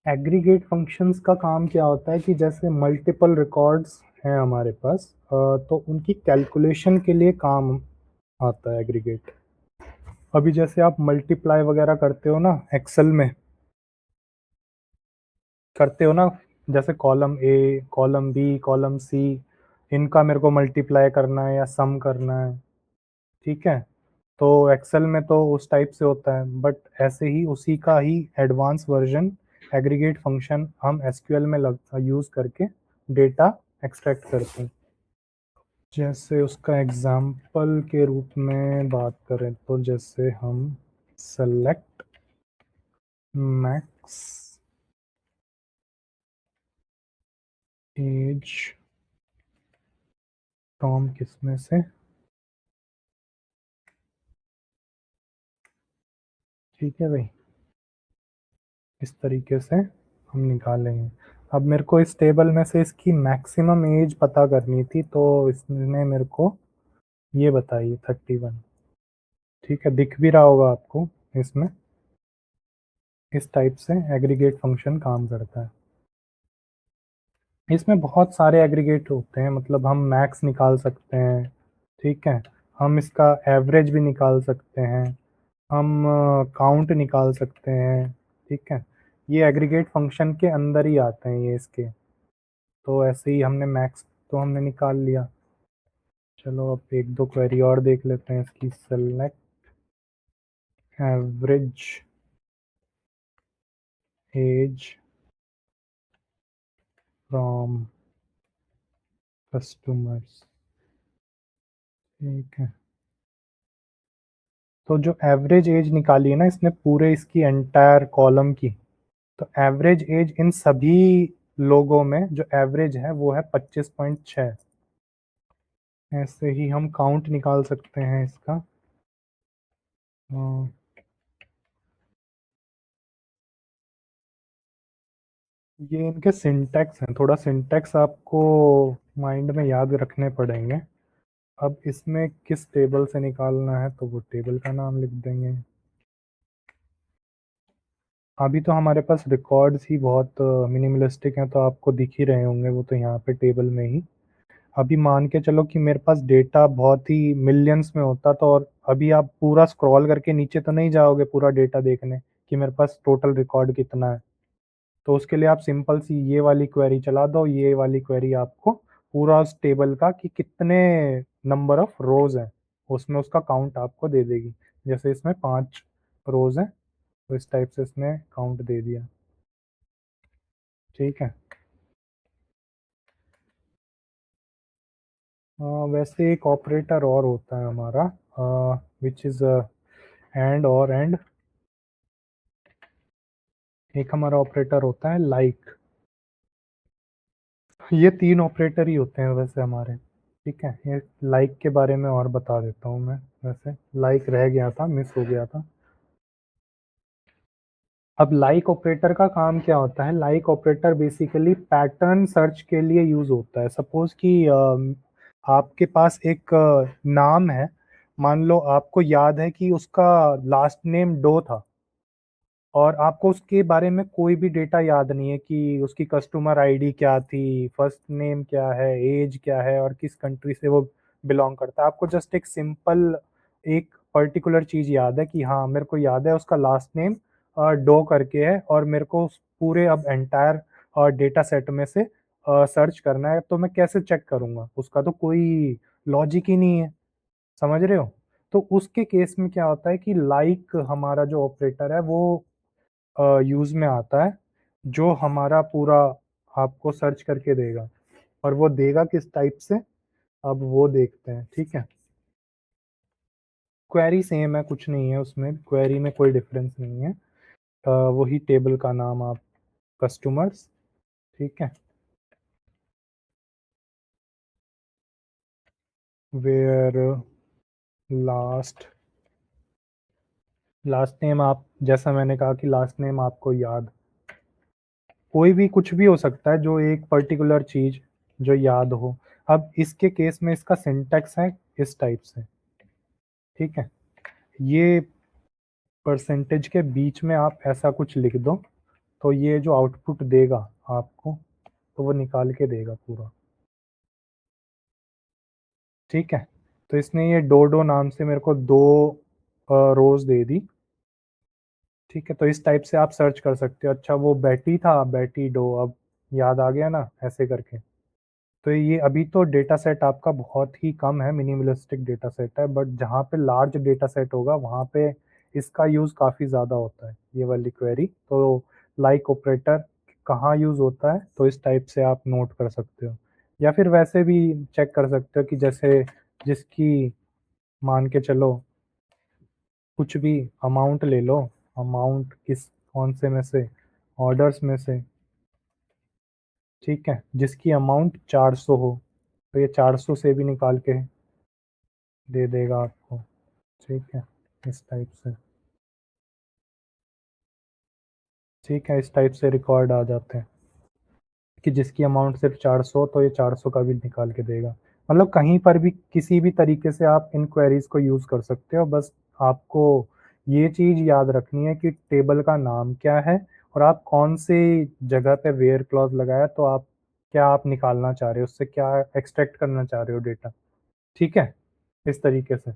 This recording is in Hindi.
एग्रीगेट फंक्शंस का काम क्या होता है कि जैसे मल्टीपल रिकॉर्ड्स हैं हमारे पास, तो उनकी कैलकुलेशन के लिए काम आता है एग्रीगेट। अभी जैसे आप मल्टीप्लाई वगैरह करते हो ना एक्सेल में, करते हो ना, जैसे column A, column B, column C, इनका मेरे को मल्टीप्लाई करना है या सम करना है। ठीक है, तो एक्सेल में तो उस टाइप से होता है, बट ऐसे ही उसी का ही एडवांस वर्जन एग्रीगेट फंक्शन हम एसक्यूएल में यूज़ करके डेटा एक्सट्रैक्ट करते हैं। जैसे उसका एग्जाम्पल के रूप में बात करें तो जैसे हम सेलेक्ट मैक्स एज फ्रॉम किसमें से, ठीक है भाई, इस तरीके से हम निकालेंगे। अब मेरे को इस टेबल में से इसकी मैक्सिमम एज पता करनी थी, तो इसने मेरे को ये बताइए 31। ठीक है, दिख भी रहा होगा आपको इसमें। इस टाइप से एग्रीगेट फंक्शन काम करता है। इसमें बहुत सारे एग्रीगेट होते हैं, मतलब हम मैक्स निकाल सकते हैं। ठीक है, हम इसका एवरेज भी निकाल सकते हैं, हम काउंट निकाल सकते हैं। ठीक है, ये एग्रीगेट फंक्शन के अंदर ही आते हैं ये इसके। तो ऐसे ही हमने मैक्स तो हमने निकाल लिया। चलो अब एक दो क्वेरी और देख लेते हैं इसकी। Select average age from customers. ठीक है, तो जो एवरेज एज निकाली है ना इसने पूरे इसकी एंटायर कॉलम की, तो एवरेज एज इन सभी लोगों में जो एवरेज है वो है 25.6। ऐसे ही हम काउंट निकाल सकते हैं इसका। अ, ये इनके सिंटैक्स हैं, थोड़ा सिंटैक्स आपको माइंड में याद रखने पड़ेंगे। अब इसमें किस टेबल से निकालना है तो वो टेबल का नाम लिख देंगे। अभी तो हमारे पास रिकॉर्ड्स ही बहुत मिनिमलिस्टिक हैं, तो आपको दिख ही रहे होंगे वो तो यहाँ पे टेबल में ही। अभी मान के चलो कि मेरे पास डेटा बहुत ही मिलियंस में होता, तो और अभी आप पूरा स्क्रॉल करके नीचे तो नहीं जाओगे पूरा डेटा देखने कि मेरे पास टोटल रिकॉर्ड कितना है। तो उसके लिए आप सिंपल सी ये वाली क्वेरी चला दो, ये वाली क्वेरी आपको पूरा उस टेबल का कि कितने नंबर ऑफ रोज हैं उसमें उसका काउंट आपको दे देगी। जैसे इसमें 5 रोज हैं, तो इस टाइप से इसने काउंट दे दिया। ठीक है, वैसे एक ऑपरेटर और होता है हमारा, विच इज एंड। एक हमारा ऑपरेटर होता है लाइक। ये 3 ऑपरेटर ही होते हैं वैसे हमारे। ठीक है, ये लाइक के बारे में और बता देता हूँ मैं। वैसे लाइक रह गया था, मिस हो गया था। अब लाइक ऑपरेटर का काम क्या होता है? Like operator basically pattern search के लिए यूज होता है। सपोज कि आपके पास एक नाम है, मान लो आपको याद है कि उसका लास्ट नेम डो था, और आपको उसके बारे में कोई भी डेटा याद नहीं है कि उसकी कस्टमर आईडी क्या थी, फर्स्ट नेम क्या है, एज क्या है, और किस कंट्री से वो बिलोंग करता है। आपको जस्ट एक सिंपल एक पर्टिकुलर चीज याद है कि हाँ मेरे को याद है उसका लास्ट नेम डो करके है, और मेरे को उस पूरे अब एंटायर डेटा सेट में से सर्च करना है। तो मैं कैसे चेक करूंगा? उसका तो कोई लॉजिक ही नहीं है, समझ रहे हो? तो उसके केस में क्या होता है कि लाइक हमारा जो ऑपरेटर है वो यूज में आता है, जो हमारा पूरा आपको सर्च करके देगा। और वो देगा किस टाइप से, अब वो देखते हैं। ठीक है, क्वेरी सेम है, कुछ नहीं है उसमें, क्वेरी में कोई डिफरेंस नहीं है। वही टेबल का नाम आप कस्टमर्स। ठीक है, वेयर लास्ट लास्ट नेम, आप जैसा मैंने कहा कि लास्ट नेम आपको याद, कोई भी कुछ भी हो सकता है जो एक पर्टिकुलर चीज जो याद हो। अब इसके केस में इसका सिंटैक्स है इस टाइप से। ठीक है, ये परसेंटेज के बीच में आप ऐसा कुछ लिख दो तो ये जो आउटपुट देगा आपको, तो वो निकाल के देगा पूरा। ठीक है, तो इसने ये डोडो नाम से मेरे को 2 रोज दे दी। ठीक है, तो इस टाइप से आप सर्च कर सकते हो। अच्छा, वो बैटी था, बैटी डो, अब याद आ गया ना, ऐसे करके। तो ये अभी तो डेटा सेट आपका बहुत ही कम है, मिनिमलिस्टिक डेटा सेट है, बट जहाँ पे लार्ज डेटा सेट होगा वहाँ पे इसका यूज़ काफ़ी ज़्यादा होता है, ये वाली क्वेरी। तो लाइक ऑपरेटर कहाँ यूज़ होता है, तो इस टाइप से आप नोट कर सकते हो। या फिर वैसे भी चेक कर सकते हो कि जैसे जिसकी, मान के चलो कुछ भी अमाउंट ले लो, अमाउंट किस कौन से में से, ऑर्डर्स में से। ठीक है, जिसकी अमाउंट 400 हो, तो ये 400 से भी निकाल के दे देगा आपको। ठीक है, इस टाइप से। ठीक है, इस टाइप से रिकॉर्ड आ जाते हैं कि जिसकी अमाउंट सिर्फ 400, तो ये 400 का भी निकाल के देगा। मतलब कहीं पर भी किसी भी तरीके से आप इन क्वेरीज को यूज़ कर सकते हो। बस आपको ये चीज़ याद रखनी है कि टेबल का नाम क्या है और आप कौन सी जगह पे वेयर क्लॉज लगाया, तो आप क्या आप निकालना चाह रहे हो, उससे क्या एक्सट्रैक्ट करना चाह रहे हो डेटा। ठीक है, इस तरीके से।